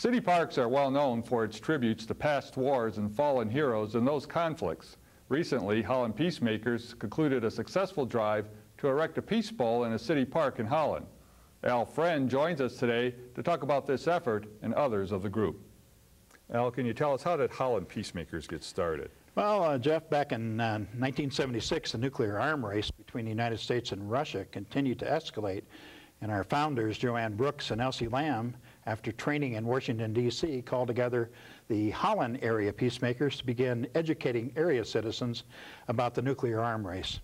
City parks are well known for its tributes to past wars and fallen heroes in those conflicts. Recently, Holland Peacemakers concluded a successful drive to erect a peace pole in a city park in Holland. Al Friend joins us today to talk about this effort and others of the group. Al, can you tell us, how did Holland Peacemakers get started? Well, Jeff, back in 1976, the nuclear arm race between the United States and Russia continued to escalate, and our founders, Joanne Brooks and Elsie Lamb, after training in Washington, D.C., called together the Holland area peacemakers to begin educating area citizens about the nuclear arm race.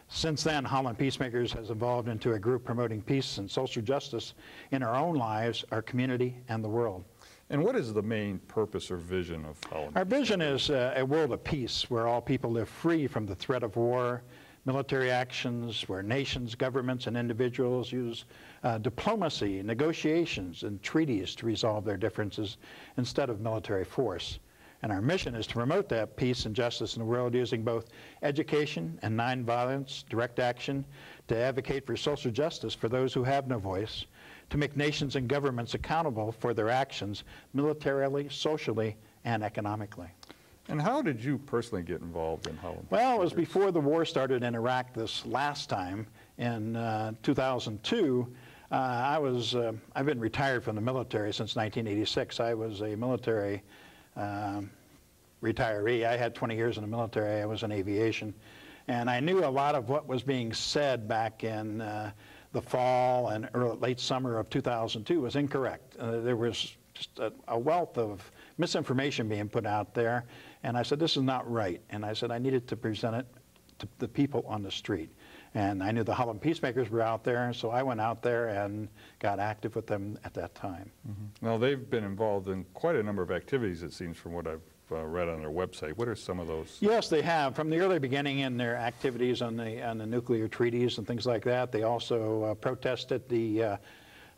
Since then, Holland Peacemakers has evolved into a group promoting peace and social justice in our own lives, our community, and the world. And what is the main purpose or vision of Holland? Our vision is a world of peace where all people live free from the threat of war, military actions, where nations, governments, and individuals use diplomacy, negotiations, and treaties to resolve their differences instead of military force. And our mission is to promote that peace and justice in the world using both education and nonviolence, direct action, to advocate for social justice for those who have no voice, to make nations and governments accountable for their actions militarily, socially, and economically. And how did you personally get involved in Holland? Well, it was before the war started in Iraq this last time in 2002. I've been retired from the military since 1986. I was a military retiree. I had 20 years in the military. I was in aviation. And I knew a lot of what was being said back in the fall and late summer of 2002 was incorrect. There was just a wealth of misinformation being put out there. And I said, this is not right. And I said, I needed to present it to the people on the street. And I knew the Holland Peacemakers were out there, so I went out there and got active with them at that time. Mm-hmm. Now, they've been involved in quite a number of activities, it seems, from what I've read on their website. What are some of those? Yes, they have. From the early beginning in their activities on the nuclear treaties and things like that, they also protested the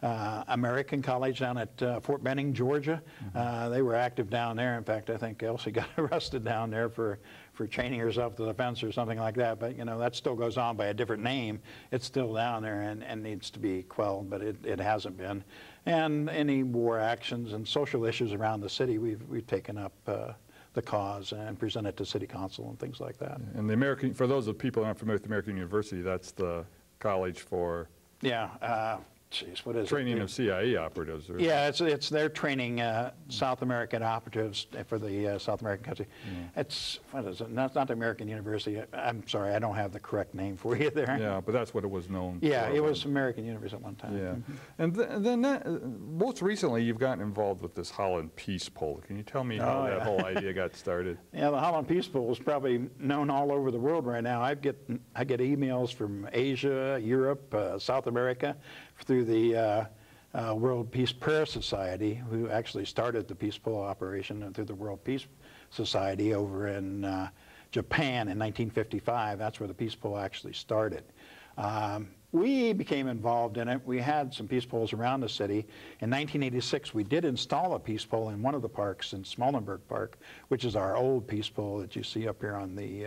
American College down at Fort Benning, Georgia. Mm-hmm. They were active down there. In fact, I think Elsie got arrested down there for chaining herself to the fence or something like that. But, you know, that still goes on by a different name. It's still down there and needs to be quelled, but it hasn't been. And any war actions and social issues around the city, we've taken up the cause and presented to city council and things like that. And the American, for those of people who aren't familiar with American University, that's the college for... Yeah. Geez, what is training of CIA operatives. Yeah, it's their training South American operatives for the South American country. It's, what is it? Not the American University. I'm sorry, I don't have the correct name for you there. Yeah, but that's what it was known for. Yeah, it was American University at one time. Yeah, and then most recently you've gotten involved with this Holland Peace Pole. Can you tell me how that whole idea got started? Yeah, the Holland Peace Pole is probably known all over the world right now. I get emails from Asia, Europe, South America, through the World Peace Prayer Society, who actually started the Peace Pole operation, and through the World Peace Society over in Japan in 1955. That's where the Peace Pole actually started. We became involved in it. We had some peace poles around the city. In 1986, we did install a peace pole in one of the parks in Smolenburg Park, which is our old peace pole that you see up here on the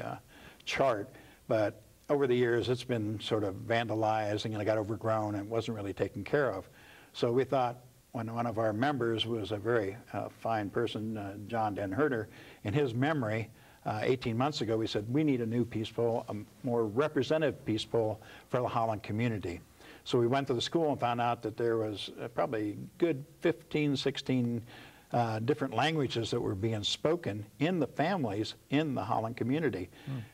chart. But over the years, it's been sort of vandalized and it got overgrown and wasn't really taken care of. So we thought, when one of our members was a very fine person, John Den Herder, in his memory, 18 months ago, we said, we need a new peace pole, a more representative peace pole for the Holland community. So we went to the school and found out that there was probably good 15, 16 different languages that were being spoken in the families in the Holland community,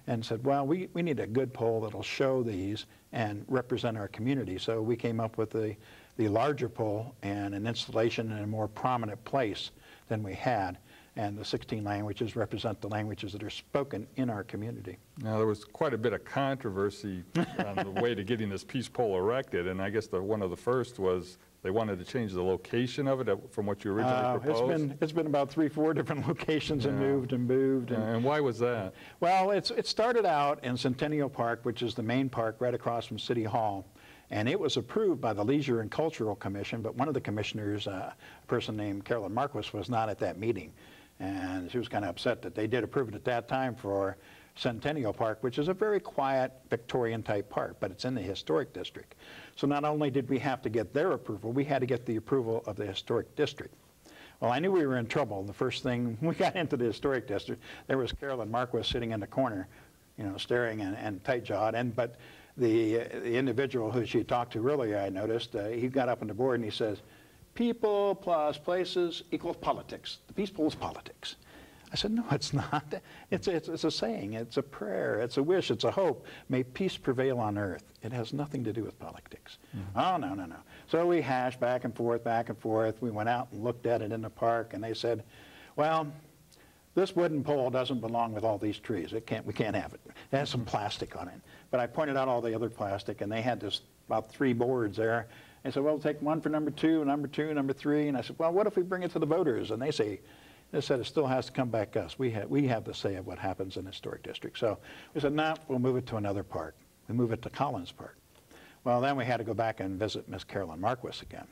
and said, well, we need a good pole that'll show these and represent our community. So we came up with the larger pole and an installation in a more prominent place than we had. And the 16 languages represent the languages that are spoken in our community. Now, there was quite a bit of controversy on the way to getting this peace pole erected, and I guess one of the first was they wanted to change the location of it from what you originally proposed. It's been about 3 or 4 different locations and moved and moved. And why was that? Well, it started out in Centennial Park, which is the main park right across from City Hall. And it was approved by the Leisure and Cultural Commission, but one of the commissioners, a person named Carolyn Marquis, was not at that meeting. And she was kind of upset that they did approve it at that time for Centennial Park, which is a very quiet Victorian-type park, but it's in the historic district. So not only did we have to get their approval, we had to get the approval of the historic district. Well, I knew we were in trouble. The first thing we got into the historic district, there was Carolyn Marquis sitting in the corner, staring and tight-jawed. But the individual who she talked to earlier, I noticed, he got up on the board and he says, "People plus places equals politics. The peace poll is politics." I said, "No, it's not. It's a saying. It's a prayer. It's a wish. It's a hope. May peace prevail on earth. It has nothing to do with politics." Mm-hmm. Oh, no, no, no. So we hashed back and forth, back and forth. We went out and looked at it in the park, and they said, "Well, this wooden pole doesn't belong with all these trees. We can't have it. It has some plastic on it." But I pointed out all the other plastic, and they had about 3 boards there. They said, "Well, we'll take one for number 2, number 3. And I said, "Well, what if we bring it to the voters?" And they said it still has to come back to us. We have the say of what happens in the historic district. So we said, "No, we'll move it to another park." We move it to Collins Park. Well, then we had to go back and visit Miss Carolyn Marquis again.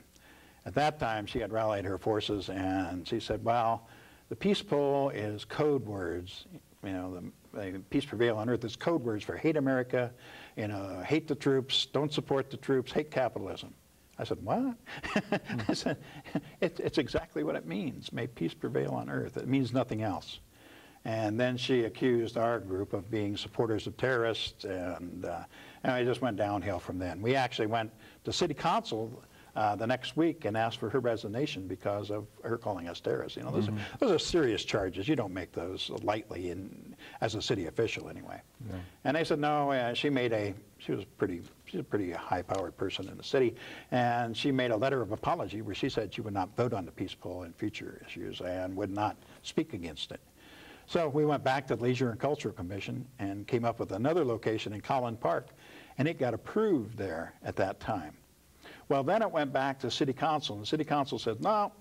At that time, she had rallied her forces, and she said, "Well, the peace poll is code words. The peace prevail on earth is code words for hate America, hate the troops, don't support the troops, hate capitalism." I said, "What?" I said, it's exactly what it means. May peace prevail on earth. It means nothing else. And then she accused our group of being supporters of terrorists, and it just went downhill from then. We actually went to city council the next week and asked for her resignation because of her calling us terrorists. Those are serious charges. You don't make those lightly as a city official anyway. Yeah. And they said, no, she's a pretty high-powered person in the city, and she made a letter of apology where she said she would not vote on the peace poll in future issues and would not speak against it. So we went back to the Leisure and Cultural Commission and came up with another location in Collins Park, and it got approved there at that time. Well, then it went back to City Council, and the City Council said, "No,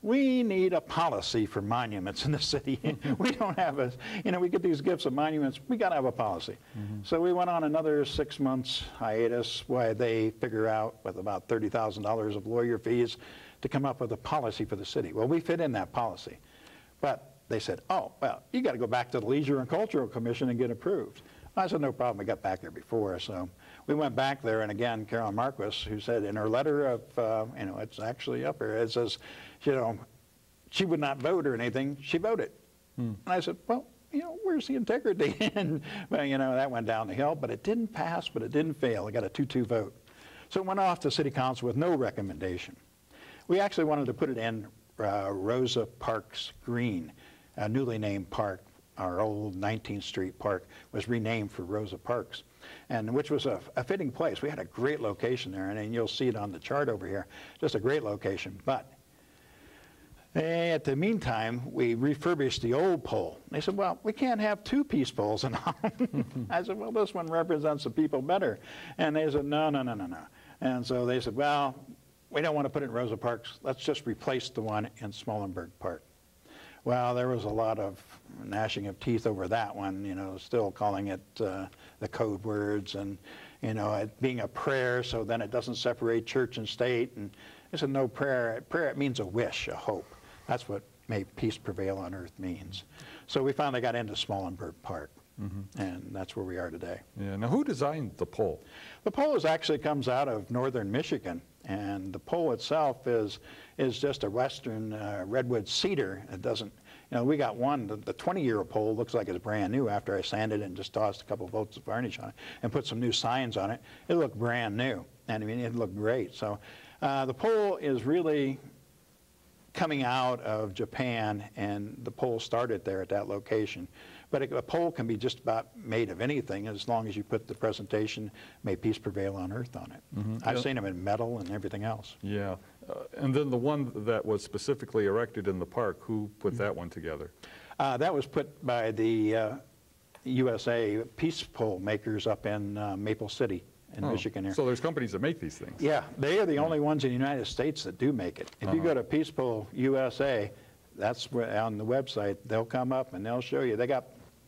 we need a policy for monuments in the city. We don't have we get these gifts of monuments, we got to have a policy." Mm-hmm. So we went on another 6 months hiatus while they figure out, with about $30,000 of lawyer fees, to come up with a policy for the city. Well, we fit in that policy. But they said, "Oh, well, you got to go back to the Leisure and Cultural Commission and get approved." I said, "No problem, I got back there before." So we went back there, and again, Carolyn Marquis, who said in her letter of, it's actually up here, it says, she would not vote or anything, she voted. And I said, "Well, where's the integrity?" And, well, that went down the hill, but it didn't pass, but it didn't fail. It got a 2-2 vote. So it went off to City Council with no recommendation. We actually wanted to put it in Rosa Parks Green, a newly named park. Our old 19th Street Park was renamed for Rosa Parks, and which was a fitting place. We had a great location there, and you'll see it on the chart over here. Just a great location. But at the meantime, we refurbished the old pole. They said, "Well, we can't have 2 peace poles in Holland." I said, "Well, this one represents the people better." And they said, "No, no, no, no, no." And so they said, "Well, we don't want to put it in Rosa Parks. Let's just replace the one in Smolenburg Park." Well, there was a lot of gnashing of teeth over that one, still calling it the code words, and, it being a prayer, so then it doesn't separate church and state. And I said, "No, prayer, it means a wish, a hope. That's what may peace prevail on earth means." So we finally got into Smolenburg Park, and that's where we are today. Yeah. Now, who designed the pole? The pole actually comes out of northern Michigan, and the pole itself is just a western redwood cedar. It doesn't, we got one, the 20-year-old pole looks like it's brand new after I sanded it and just tossed a couple of volts of varnish on it and put some new signs on it. It looked brand new, and it looked great. So the pole is really coming out of Japan, and the pole started there at that location. But a pole can be just about made of anything as long as you put the presentation, "May peace prevail on earth" on it. I've seen them in metal and everything else. Yeah. And then the one that was specifically erected in the park, who put that one together? That was put by the USA peace pole makers up in Maple City in Michigan here. So there's companies that make these things. Yeah, they are the only ones in the United States that do make it. If you go to Peace Pole USA, that's where on the website, they'll come up and they'll show you. They got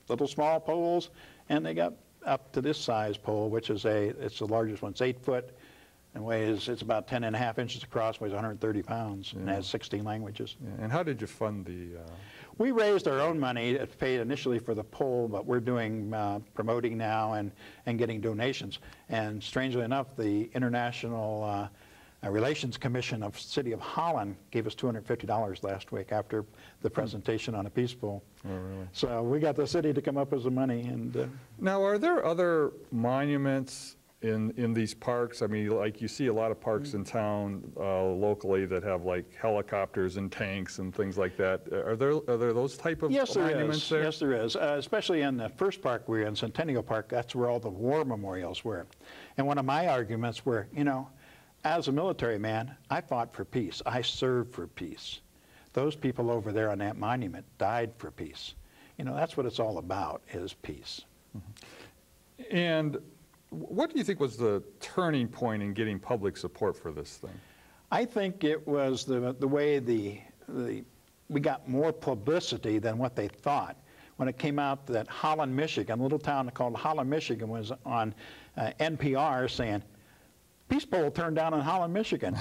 little small poles, and they got up to this size pole, which is it's the largest one. It's 8 foot and it's about 10.5 inches across, weighs 130 pounds, and has 16 languages. Yeah. And how did you fund the? We raised our own money. It paid initially for the pole, but we're doing promoting now and getting donations. And strangely enough, the International Relations Commission of City of Holland gave us $250 last week after the presentation on a peace pole. Oh, really? So we got the city to come up with the money. And now, are there other monuments in these parks? I mean, like you see a lot of parks in town locally that have like helicopters and tanks and things like that. Are there those type of monuments there? Yes, there is. Especially in the first park we were in, Centennial Park, that's where all the war memorials were. And one of my arguments were, you know, as a military man, I fought for peace. I served for peace. Those people over there on that monument died for peace. You know, that's what it's all about, is peace. Mm-hmm. And what do you think was the turning point in getting public support for this thing? I think it was the way we got more publicity than what they thought. When it came out that Holland, Michigan, a little town called Holland, Michigan, was on NPR saying, peace pole turned down in Holland, Michigan.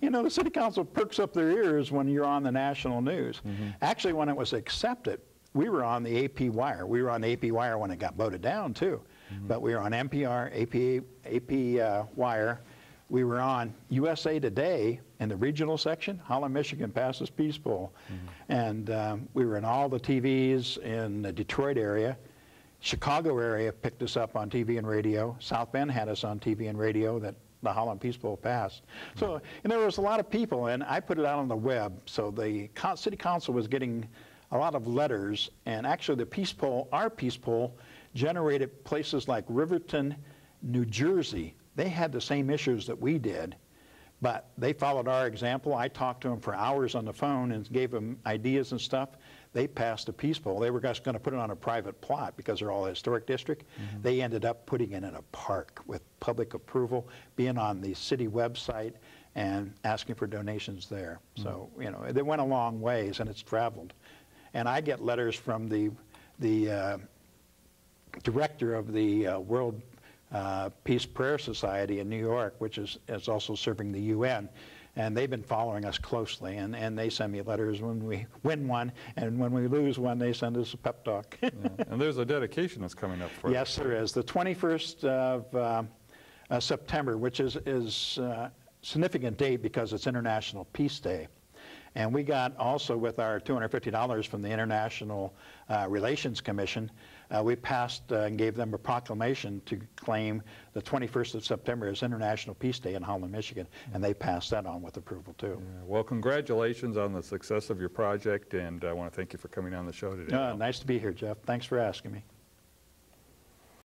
You know, the city council perks up their ears when you're on the national news. Mm-hmm. Actually, when it was accepted, we were on the AP wire. We were on the AP wire when it got voted down, too. Mm-hmm. But we were on NPR, AP wire. We were on USA Today in the regional section. Holland, Michigan passes peace pole. Mm-hmm. And we were in all the TVs in the Detroit area. Chicago area picked us up on TV and radio. South Bend had us on TV and radio that the Holland Peace Pole passed. So, and there was a lot of people, and I put it out on the web. So the city council was getting a lot of letters, and actually the peace pole, our peace pole, generated places like Riverton, New Jersey. They had the same issues that we did, but they followed our example. I talked to them for hours on the phone and gave them ideas and stuff. They passed a peace pole. They were just going to put it on a private plot because they're all a historic district. Mm-hmm. They ended up putting it in a park with public approval, being on the city website and asking for donations there. Mm-hmm. So, you know, they went a long ways, and it's traveled. And I get letters from the director of the World Peace Prayer Society in New York, which is also serving the UN. And they've been following us closely, and they send me letters when we win one, and when we lose one, they send us a pep talk. Yeah. And there's a dedication that's coming up for it. Yes, there is. The 21st of September, which is a significant date because it's International Peace Day. And we got also, with our $250 from the International Relations Commission, we passed and gave them a proclamation to claim the 21st of September as International Peace Day in Holland, Michigan, and they passed that on with approval, too. Yeah. Well, congratulations on the success of your project, and I want to thank you for coming on the show today. Nice to be here, Jeff. Thanks for asking me.